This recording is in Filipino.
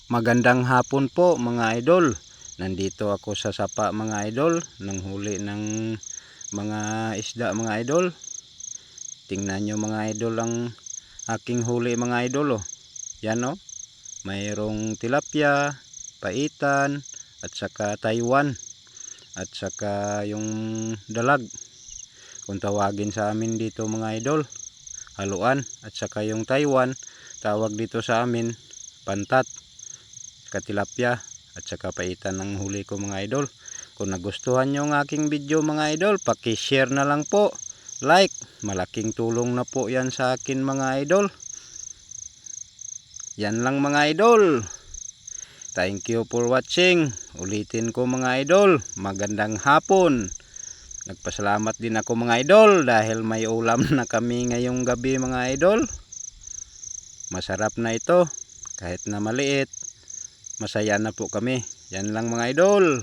Magandang hapon po mga idol. Nandito ako sa sapa mga idol, nanghuli ng mga isda mga idol. Tingnan nyo mga idol ang aking huli mga idol oh. Yan oh. Mayroong tilapia, paitan at saka Taiwan at saka yung dalag. Kung tawagin sa amin dito mga idol, haluan, at saka yung Taiwan tawag dito sa amin pantat, katilapia at saka paitan ng huli ko mga idol. Kung nagustuhan nyo ang aking video mga idol, paki-share na lang po, like, malaking tulong na po yan sa akin mga idol. Yan lang mga idol, thank you for watching. Ulitin ko mga idol, magandang hapon. Nagpasalamat din ako mga idol dahil may ulam na kami ngayong gabi mga idol. Masarap na ito kahit na maliit. Masaya na po kami. Yan lang mga idol.